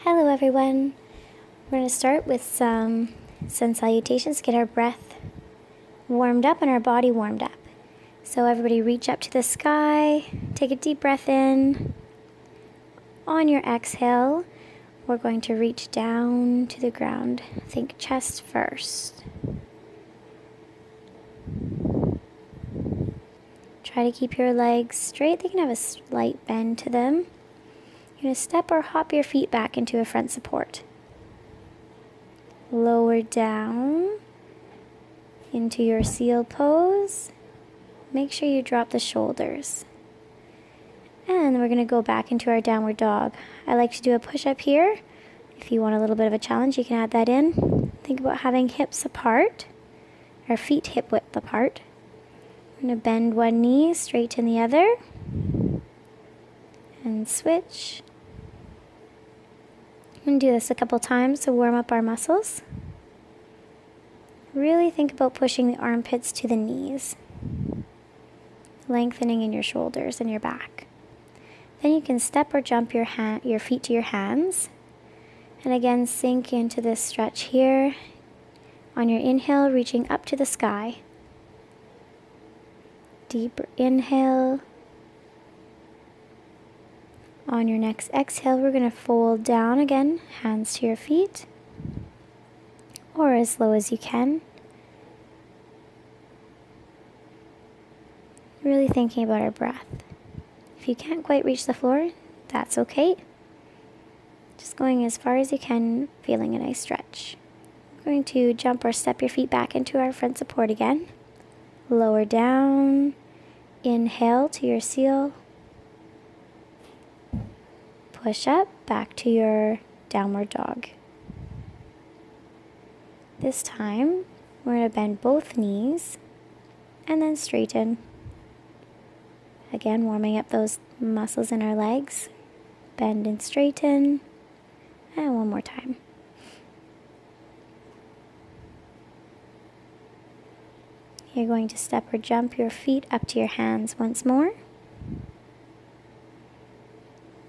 Hello everyone. We're going to start with some sun salutations, get our breath warmed up and our body warmed up. So everybody reach up to the sky, take a deep breath in. On your exhale, we're going to reach down to the ground. Think chest first. Try to keep your legs straight. They can have a slight bend to them. You're going to step or hop your feet back into a front support. Lower down into your seal pose. Make sure you drop the shoulders. And we're going to go back into our downward dog. I like to do a push-up here. If you want a little bit of a challenge, you can add that in. Think about having hips apart, or feet hip width apart. We're going to bend one knee, straighten the other, and switch. I'm going to do this a couple times to warm up our muscles. Really think about pushing the armpits to the knees, lengthening in your shoulders and your back. Then you can step or jump your feet to your hands. And again, sink into this stretch here. On your inhale, reaching up to the sky. Deeper inhale. On your next exhale, we're going to fold down again, hands to your feet, or as low as you can. Really thinking about our breath. If you can't quite reach the floor, that's okay. Just going as far as you can, feeling a nice stretch. We're going to jump or step your feet back into our front support again. Lower down, inhale to your seal. Push up, back to your downward dog. This time, we're going to bend both knees and then straighten. Again, warming up those muscles in our legs. Bend and straighten. And one more time. You're going to step or jump your feet up to your hands once more.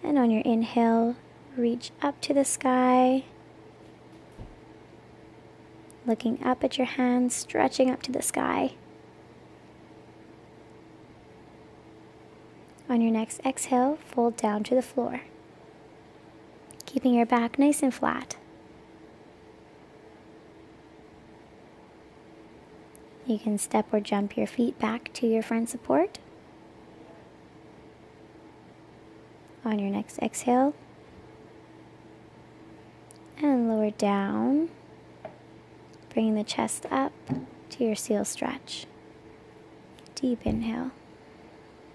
And on your inhale, reach up to the sky. Looking up at your hands, stretching up to the sky. On your next exhale, fold down to the floor, keeping your back nice and flat. You can step or jump your feet back to your front support. On your next exhale, and lower down, bringing the chest up to your seal stretch. Deep inhale.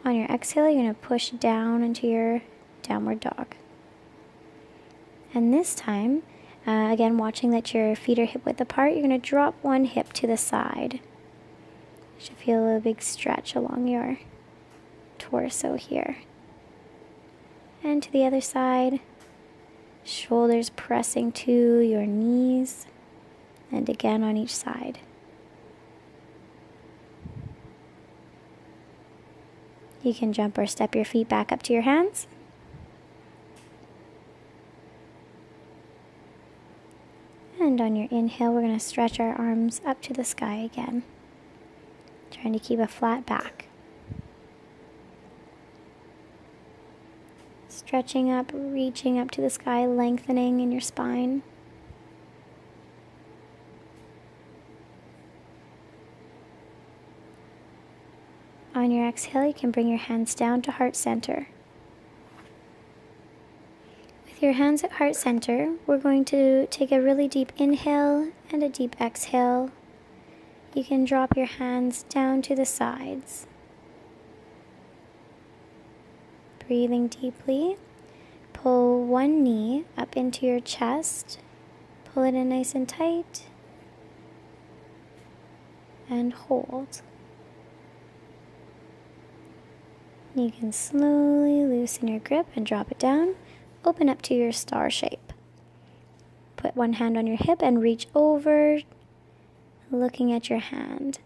On your exhale, you're going to push down into your downward dog. And this time, again, watching that your feet are hip width apart, you're going to drop one hip to the side. You should feel a big stretch along your torso here. And to the other side, shoulders pressing to your knees, and again on each side. You can jump or step your feet back up to your hands. And on your inhale, we're going to stretch our arms up to the sky again, trying to keep a flat back. Stretching up, reaching up to the sky, lengthening in your spine. On your exhale, you can bring your hands down to heart center. With your hands at heart center, we're going to take a really deep inhale and a deep exhale. You can drop your hands down to the sides. Breathing deeply. Pull one knee up into your chest. Pull it in nice and tight. And hold. You can slowly loosen your grip and drop it down. Open up to your star shape. Put one hand on your hip and reach over, looking at your hand.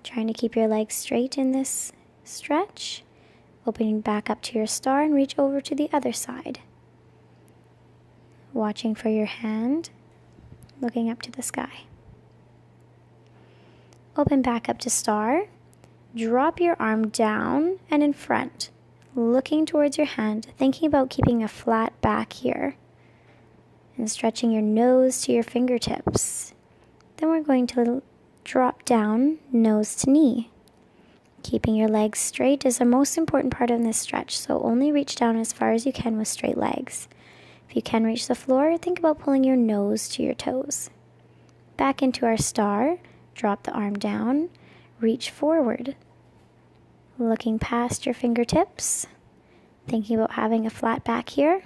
Trying to keep your legs straight in this stretch. Opening back up to your star and reach over to the other side. watching for your hand, looking up to the sky. Open back up to star. Drop your arm down and in front, looking towards your hand, thinking about keeping a flat back here and stretching your nose to your fingertips. Then we're going to drop down, nose to knee. Keeping your legs straight is the most important part of this stretch, so only reach down as far as you can with straight legs. If you can reach the floor, think about pulling your nose to your toes. Back into our star, drop the arm down, reach forward. Looking past your fingertips, thinking about having a flat back here.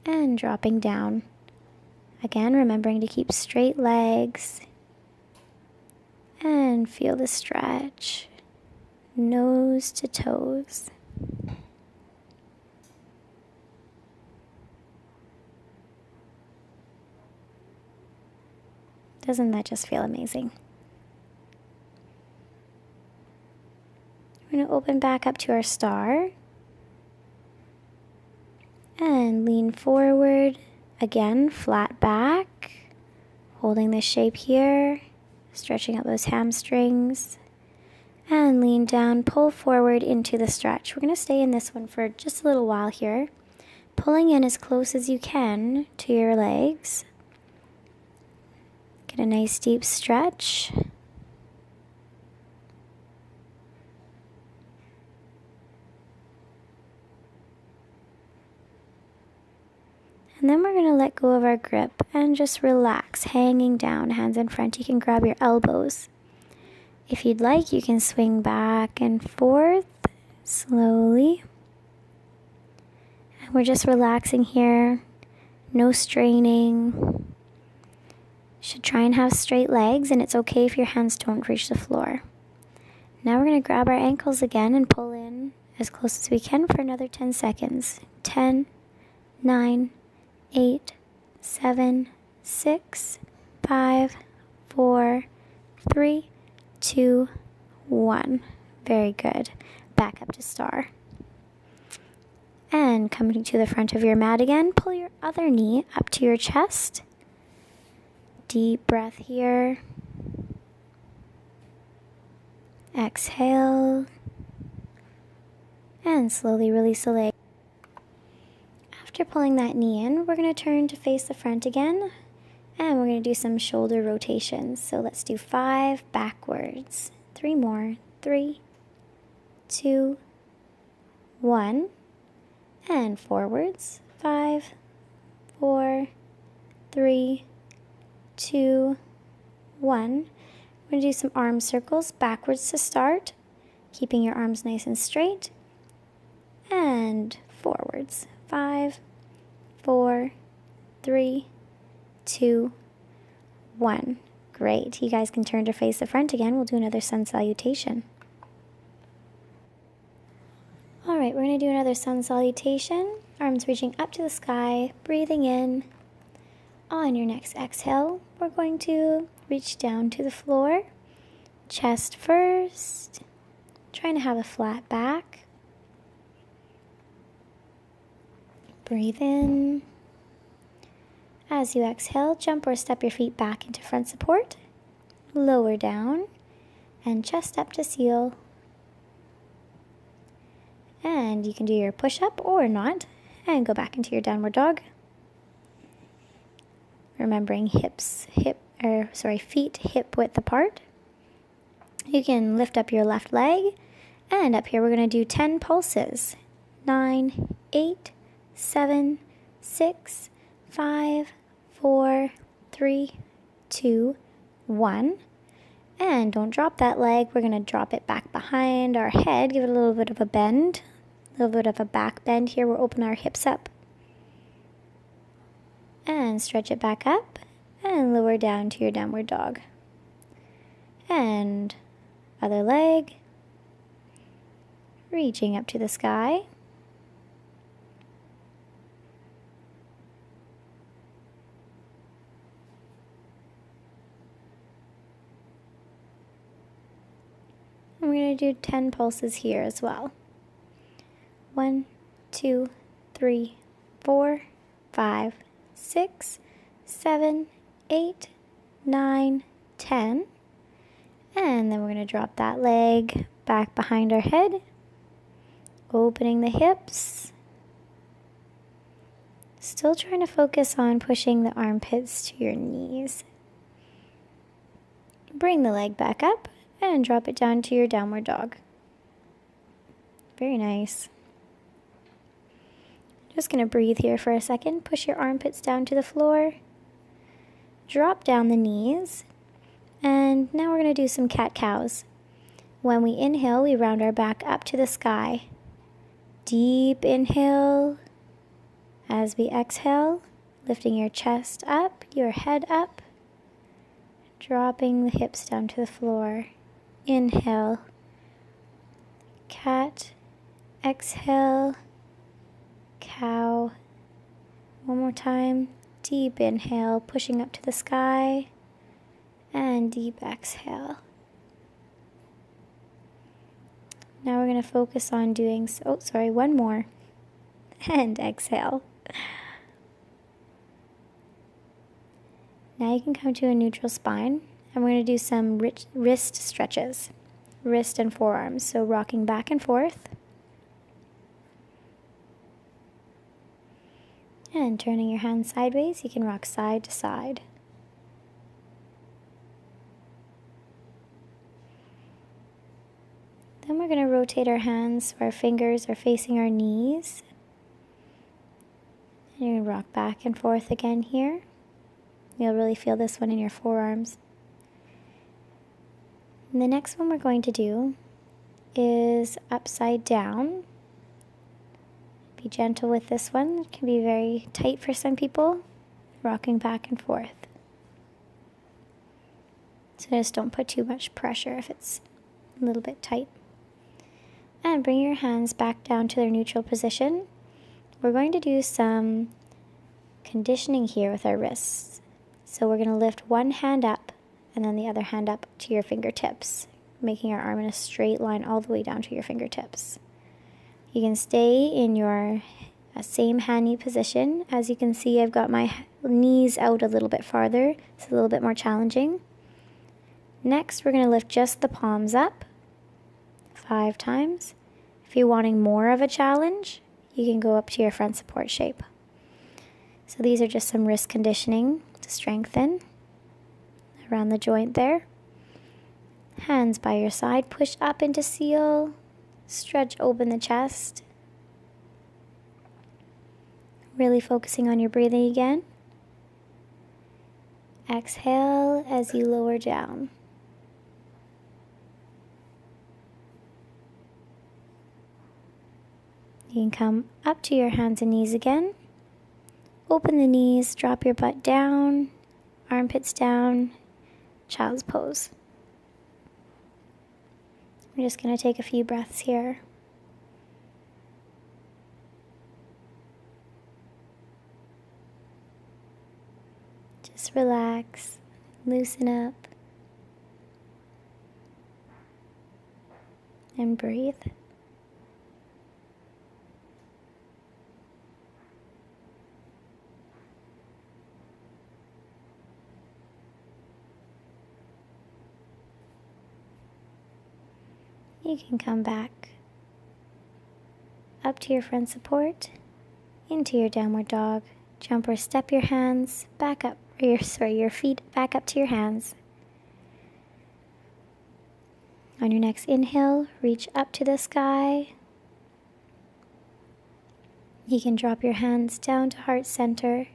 And dropping down. Again, remembering to keep straight legs. And feel the stretch. Nose to toes. Doesn't that just feel amazing? We're going to open back up to our star. And lean forward. Again, flat back. Holding this shape here. Stretching out those hamstrings. And lean down, pull forward into the stretch. We're going to stay in this one for just a little while here. Pulling in as close as you can to your legs. Get a nice deep stretch. And then we're going to let go of our grip and just relax, hanging down, hands in front. You can grab your elbows. If you'd like, you can swing back and forth slowly. And we're just relaxing here, no straining. Should try and have straight legs, and it's okay if your hands don't reach the floor. Now we're going to grab our ankles again and pull in as close as we can for another 10 seconds. 10, 9, 8, 7, 6, 5, 4, 3, 2, 1. Very good. Back up to star. And coming to the front of your mat again, pull your other knee up to your chest. Deep breath here. Exhale. And slowly release the leg. After pulling that knee in, we're going to turn to face the front again. And we're going to do some shoulder rotations. So let's do 5 backwards. 3 more. 3, 2, 1. And forwards. 5, 4, 3, 2, 1. We're going to do some arm circles backwards to start. Keeping your arms nice and straight. And forwards. 5, 4, 3, 2, 1. Great. You guys can turn to face the front again. We'll do another sun salutation. All right, we're going to do another sun salutation. Arms reaching up to the sky, breathing in. On your next exhale, we're going to reach down to the floor. Chest first. Trying to have a flat back. Breathe in. As you exhale, jump or step your feet back into front support. Lower down and chest up to seal. And you can do your push-up or not and go back into your downward dog. Remembering feet hip width apart. You can lift up your left leg, and up here we're going to do 10 pulses. 9, 8, 7, 6, 5, 4, 3, 2, 1. And don't drop that leg. We're going to drop it back behind our head. Give it a little bit of a bend. A little bit of a back bend here. We'll open our hips up. And stretch it back up. And lower down to your downward dog. And other leg. Reaching up to the sky. And we're going to do 10 pulses here as well. 1, 2, 3, 4, 5, 6, 7, 8, 9, 10. And then we're going to drop that leg back behind our head, opening the hips. Still trying to focus on pushing the armpits to your knees. Bring the leg back up and drop it down to your downward dog. Very nice. Just going to breathe here for a second. Push your armpits down to the floor. Drop down the knees. And now we're going to do some cat-cows. When we inhale, we round our back up to the sky. Deep inhale. As we exhale, lifting your chest up, your head up. Dropping the hips down to the floor. Inhale. Cat. Exhale. Cow. One more time. Deep inhale, pushing up to the sky. And deep exhale. Now we're going to focus on doing, one more. And exhale. Now you can come to a neutral spine. And we're going to do some wrist stretches. Wrist and forearms. So rocking back and forth. And turning your hands sideways, you can rock side to side. Then we're going to rotate our hands so our fingers are facing our knees. And you're going to rock back and forth again here. You'll really feel this one in your forearms. And the next one we're going to do is upside down. Be gentle with this one. It can be very tight for some people. Rocking back and forth. So just don't put too much pressure if it's a little bit tight. And bring your hands back down to their neutral position. We're going to do some conditioning here with our wrists. So we're going to lift one hand up and then the other hand up to your fingertips, making our arm in a straight line all the way down to your fingertips. You can stay in your same hand knee position. As you can see, I've got my knees out a little bit farther. It's a little bit more challenging. Next, we're going to lift just the palms up 5 times. If you're wanting more of a challenge, you can go up to your front support shape. So these are just some wrist conditioning to strengthen around the joint there. Hands by your side, push up into seal. Stretch open the chest. Really focusing on your breathing again. Exhale as you lower down. You can come up to your hands and knees again. Open the knees, drop your butt down, armpits down, child's pose. We're just going to take a few breaths here. Just relax, loosen up, and breathe. You can come back up to your front support, into your downward dog. Jump or step your hands back up, your feet back up to your hands. On your next inhale, reach up to the sky. You can drop your hands down to heart center.